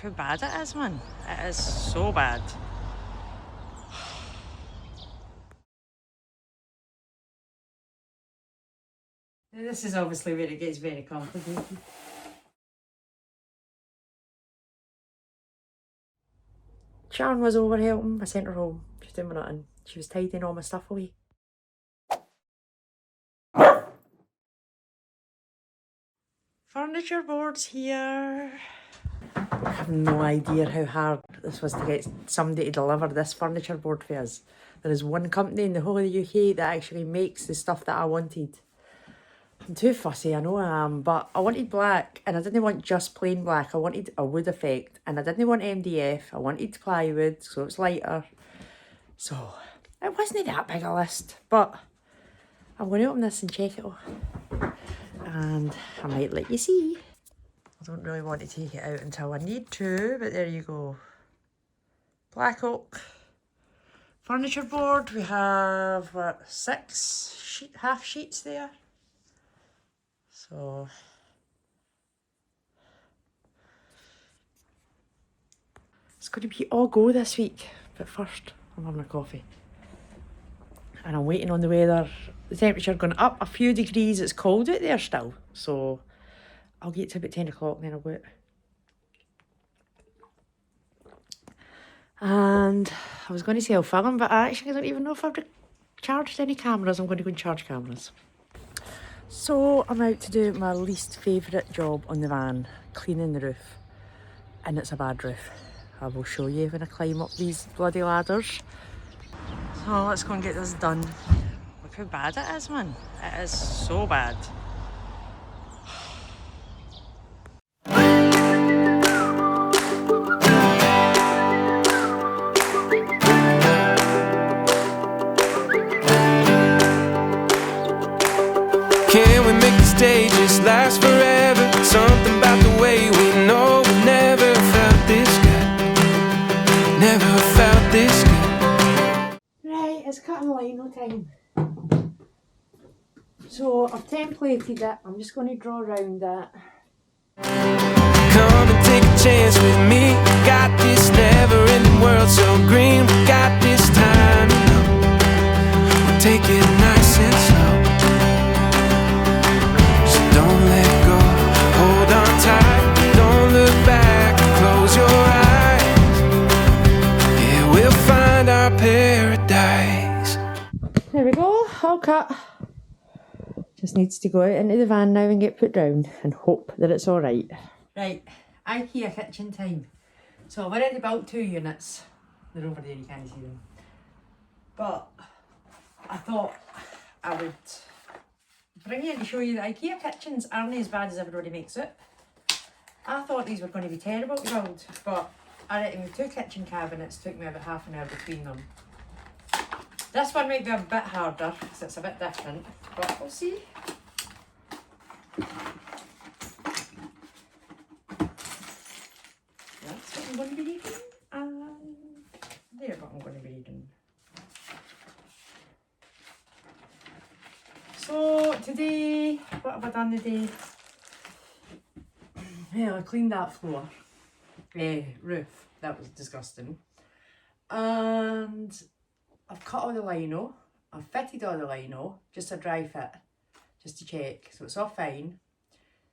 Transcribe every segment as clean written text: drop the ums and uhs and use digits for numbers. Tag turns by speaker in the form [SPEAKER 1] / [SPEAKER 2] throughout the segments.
[SPEAKER 1] how bad it is, man. It is so bad. This is obviously where it gets very complicated. Sharon was over helping. I sent her home. She was doing nothing. She was tidying all my stuff away. Furniture boards here. I have no idea how hard this was to get somebody to deliver this furniture board for us. There is one company in the whole of the UK that actually makes the stuff that I wanted. I'm too fussy, I know I am, but I wanted black and I didn't want just plain black. I wanted a wood effect and I didn't want MDF. I wanted plywood, so it's lighter. So it wasn't that big a list, but I'm going to open this and check it all. And I might let you see. I don't really want to take it out until I need to, but there you go. Black oak furniture board. We have, what, 6 half sheets there. So it's going to be all go this week, but first I'm having a coffee. And I'm waiting on the weather. The temperature going up a few degrees. It's cold out there still, so I'll get to about 10 o'clock and then I'll go out. And I was going to say I'll film, but I actually don't even know if I've charged any cameras. I'm going to go and charge cameras. So I'm out to do my least favourite job on the van, cleaning the roof. And it's a bad roof. I will show you when I climb up these bloody ladders. So let's go and get this done. Look how bad it is, man. It is so bad.
[SPEAKER 2] Can we make the day just last forever? Something about the way we know we never felt this good. Never felt this good.
[SPEAKER 1] Right, it's cutting lino time. So I've templated it. I'm just going to draw around that.
[SPEAKER 2] Come and take a chance with me. Got this never-ending world so green. We got this time, you know. We'll take it nice and slow. So don't let go. Hold on tight. Don't look back. Close your eyes. Yeah, we'll find our paradise.
[SPEAKER 1] There we go, all cut. Just needs to go out into the van now and get put down and hope that it's all right. Right, IKEA kitchen time. So I've already built 2 units. They're over there, you can't see them. But I thought I would bring you in to show you that IKEA kitchens aren't as bad as everybody makes it. I thought these were going to be terrible to build, but I reckon with 2 kitchen cabinets took me about half an hour between them. This one might be a bit harder because it's a bit different, but we'll see. That's what I'm going to be reading, and there's what I'm going to be reading. So today, what have I done today? Well, I cleaned that floor, roof, that was disgusting. And I've cut all the lino, I've fitted all the lino, just a dry fit, just to check, so it's all fine.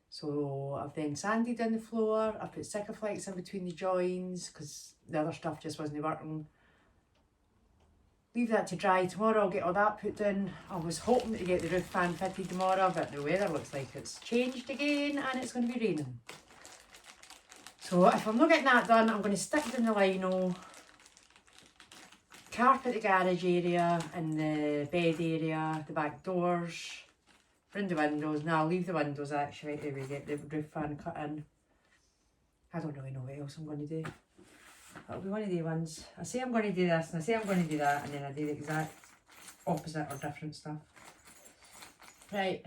[SPEAKER 1] So I've then sanded in the floor, I've put Sikaflex in between the joins because the other stuff just wasn't working. Leave that to dry. Tomorrow I'll get all that put in. I was hoping to get the roof fan fitted tomorrow, but the weather looks like it's changed again and it's going to be raining. So if I'm not getting that done, I'm going to stick in the lino, carpet the garage area and the bed area, the back doors, bring the windows. Now I'll leave the windows actually till we get the roof fan cut in. I don't really know what else I'm going to do. It'll be one of the ones. I say I'm going to do this and I say I'm going to do that and then I do the exact opposite or different stuff. Right,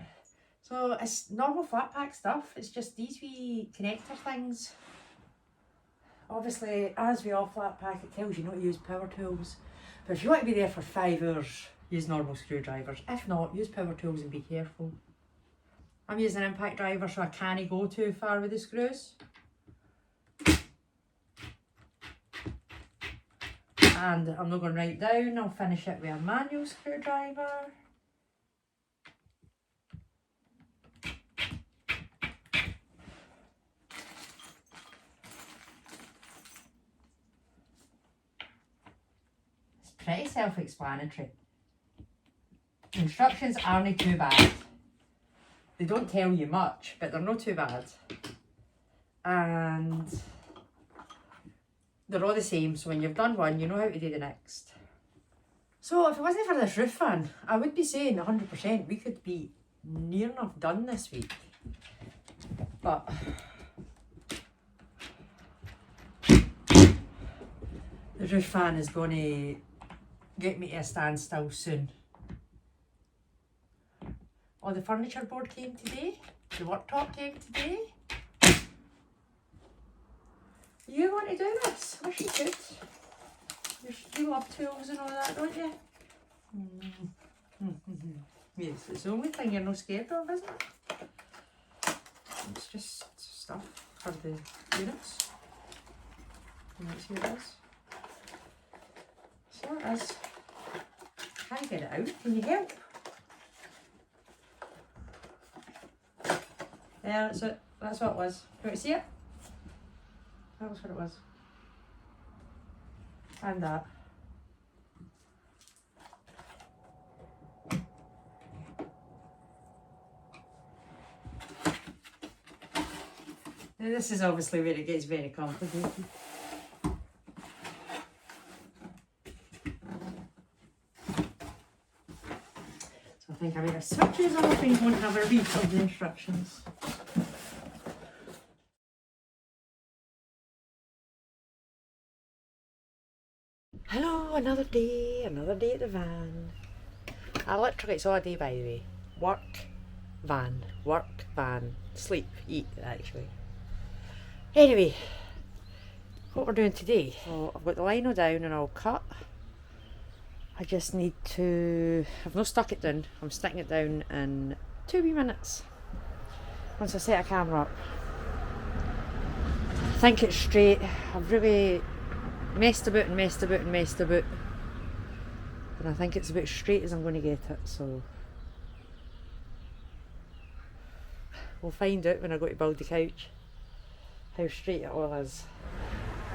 [SPEAKER 1] so it's normal flat pack stuff. It's just these wee connector things. Obviously, as we all flat pack, it tells you not to use power tools. But if you want to be there for 5 hours, use normal screwdrivers. If not, use power tools and be careful. I'm using an impact driver so I can't go too far with the screws. And I'm not going right down, I'll finish it with a manual screwdriver. It's pretty self-explanatory. The instructions aren't too bad. They don't tell you much, but they're not too bad. And they're all the same, so when you've done one, you know how to do the next. So if it wasn't for this roof fan, I would be saying 100% we could be near enough done this week. But the roof fan is going to get me to a standstill soon. Oh, the furniture board came today. The worktop came today. You want to do this? Wish you could. You love tools and all that, don't you? Yes, it's the only thing you're not scared of, isn't it? It's just stuff for the units. And that's who it is. So it is. Can't get it out. Can you help? Yeah, that's it. That's what it was. You want to see it? That was what it was. And that. Now this is obviously where it gets very complicated. So I think I better switch these off and won't have a read of the instructions. Hello, another day at the van. It's all day, by the way. Work, van, sleep, eat actually. Anyway, what we're doing today. So I've got the lino down and all cut. I just need to, I've not stuck it down, I'm sticking it down in 2 wee minutes. Once I set a camera up. I think it's straight. I've really messed about. And I think it's about straight as I'm going to get it, so we'll find out when I go to build the couch how straight it all is.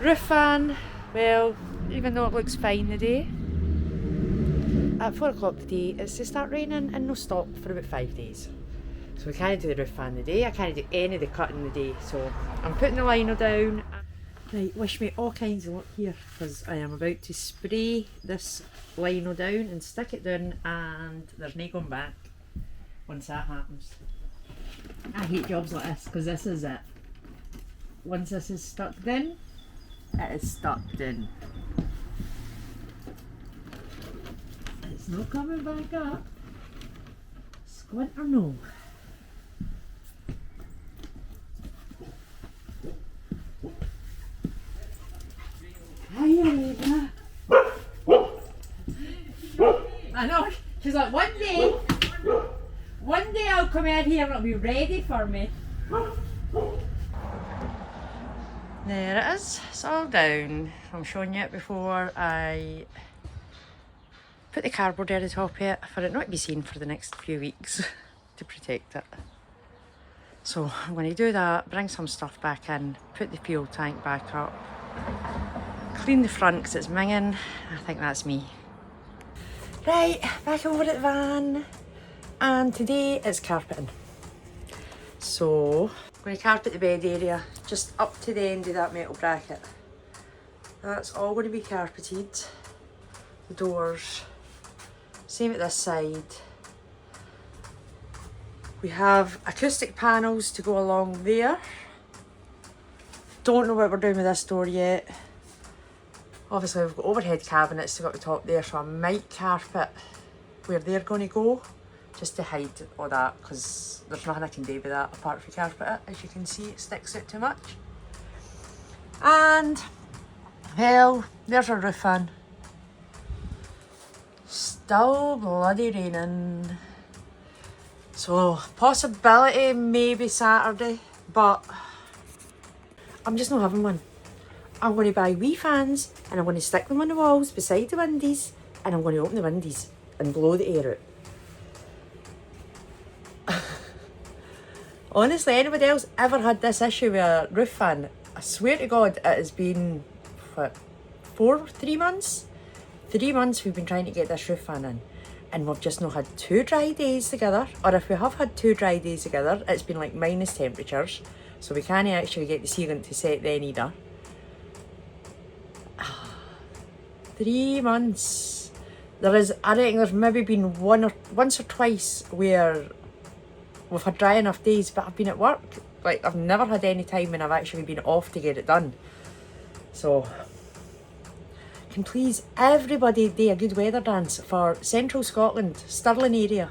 [SPEAKER 1] Roof fan, well, even though it looks fine today, at 4 o'clock today it's to start raining and no stop for about 5 days. So we can't do the roof fan today, I can't do any of the cutting today, so I'm putting the lino down. Right, wish me all kinds of luck here, because I am about to spray this lino down and stick it down, and there's no going back once that happens. I hate jobs like this, because this is it. Once this is stuck down, it is stuck down. It's not coming back up. Squint or no? I know, she's like, one day I'll come out here and it'll be ready for me. There it is, it's all down. I'm showing you it before I put the cardboard at the top of it for it not to be seen for the next few weeks to protect it. So I'm going to do that, bring some stuff back in, put the fuel tank back up, clean the front because it's minging. I think that's me. Right, back over at the van, and today it's carpeting. So I'm going to carpet the bed area just up to the end of that metal bracket. That's all going to be carpeted. The doors, same at this side. We have acoustic panels to go along there. Don't know what we're doing with this door yet. Obviously we've got overhead cabinets to go up the top there, so I might carpet where they're going to go, just to hide all that, because there's nothing I can do with that apart from carpet it. As you can see, it sticks out too much. And, well, there's our roof fan. Still bloody raining. So, possibility maybe Saturday, but I'm just not having one. I'm going to buy wee fans and I'm going to stick them on the walls beside the windies, and I'm going to open the windies and blow the air out. Honestly, anybody else ever had this issue with a roof fan? I swear to God, it has been, what, 3 months? 3 months we've been trying to get this roof fan in, and we've just not had 2 dry days together. Or if we have had 2 dry days together, it's been like minus temperatures, so we can't actually get the sealant to set then either. 3 months. I reckon there's maybe been once or twice where we've had dry enough days, but I've been at work. Like, I've never had any time when I've actually been off to get it done. So, can please everybody do a good weather dance for central Scotland, Stirling area.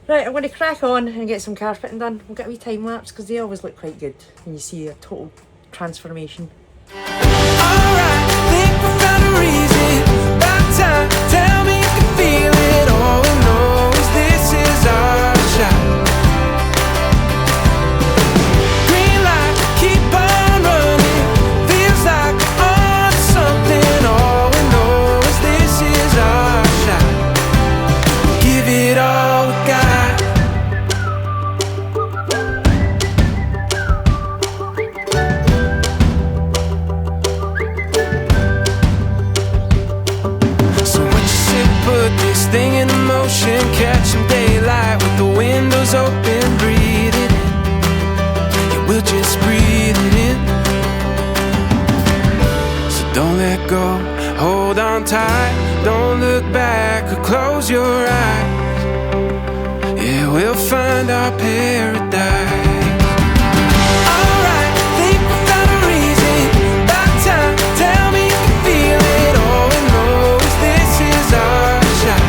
[SPEAKER 1] Right, I'm going to crack on and get some carpeting done. We'll get a wee time lapse because they always look quite good when you see a total transformation.
[SPEAKER 2] Alright, think we found a reason. About time, tell me you can feel it. All we know is this is our shot. Green light, keep on running. Feels like we're on to something. All we know is this is our shot. Give it all we got. Put this thing in motion, catch some daylight with the windows open, breathe it in. Yeah, we'll just breathe it in. So don't let go, hold on tight, don't look back or close your eyes. Yeah, we'll find our paradise. Alright, think we found a reason. About time, tell me you can feel it. All we know is this is our shot.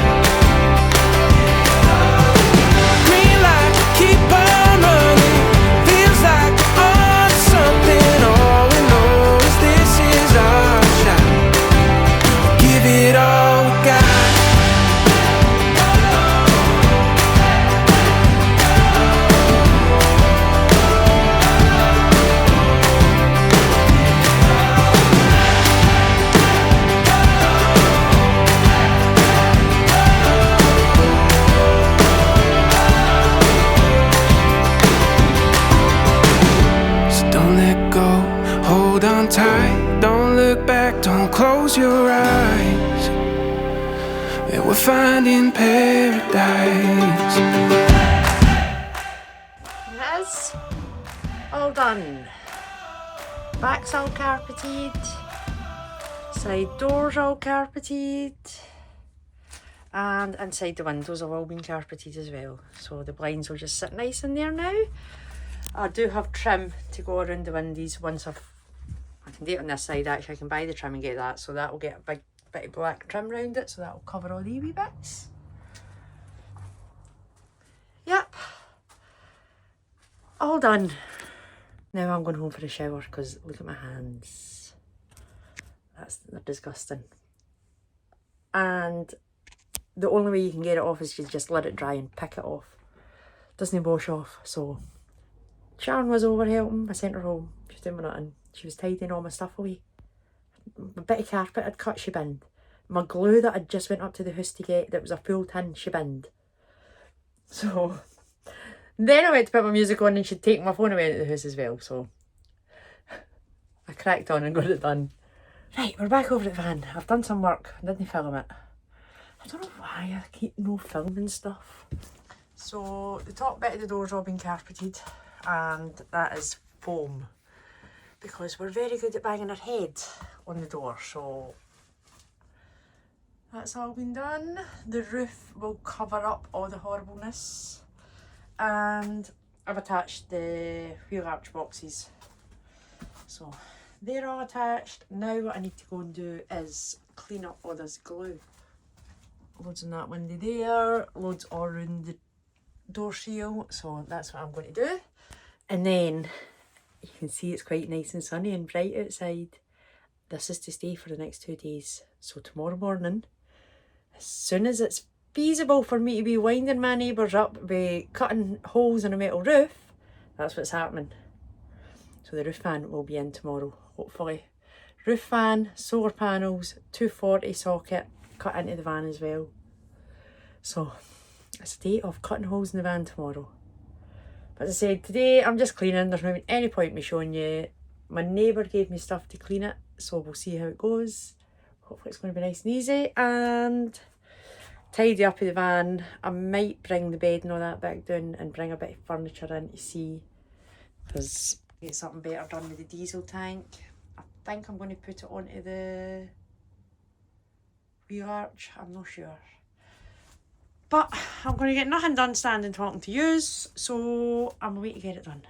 [SPEAKER 2] Green light, keep on running. Feels like we're on to something. All we know is this is our shot. Give it all we got. Tight, don't look back, don't close your eyes. Yeah, we're finding paradise.
[SPEAKER 1] Yes, all done. Back's all carpeted, side doors all carpeted, and inside the windows have all been carpeted as well. So the blinds will just sit nice in there now. I do have trim to go around the windows once I can do it on this side. Actually, I can buy the trim and get that, so that will get a big bit of black trim around it, so that will cover all the wee bits. Yep, all done. Now I'm going home for a shower because look at my hands. They're disgusting. And the only way you can get it off is to just let it dry and pick it off. Doesn't wash off. So Sharon was over helping. I sent her home. She was doing nothing. She was tidying all my stuff away. A bit of carpet I'd cut, she binned. My glue that I'd just went up to the house to get, that was a full tin, she binned. So then I went to put my music on and she'd taken my phone away into the house as well. So I cracked on and got it done. Right, we're back over at the van. I've done some work. I didn't film it. I don't know why I keep no filming stuff. So the top bit of the door's all been carpeted, and that is foam, because we're very good at banging our head on the door. So that's all been done. The roof will cover up all the horribleness, and I've attached the wheel arch boxes. So they're all attached. Now what I need to go and do is clean up all this glue. Loads on that window there, loads all around the door shield. So that's what I'm going to do. And then you can see it's quite nice and sunny and bright outside. This is to stay for the next 2 days. So tomorrow morning, as soon as it's feasible for me to be winding my neighbours up by cutting holes in a metal roof, that's what's happening. So the roof fan will be in tomorrow, hopefully. roof fan, solar panels, 240 socket cut into the van as well. So it's a day of cutting holes in the van tomorrow. But as I said, today I'm just cleaning. There's not any point in me showing you. My neighbour gave me stuff to clean it, so we'll see how it goes. Hopefully it's going to be nice and easy. And tidy up in the van. I might bring the bed and all that back down and bring a bit of furniture in to see, because get something better done with the diesel tank. I think I'm going to put it onto the wheel arch. I'm not sure. But I'm going to get nothing done standing talking to yous, so I'm waiting to get it done.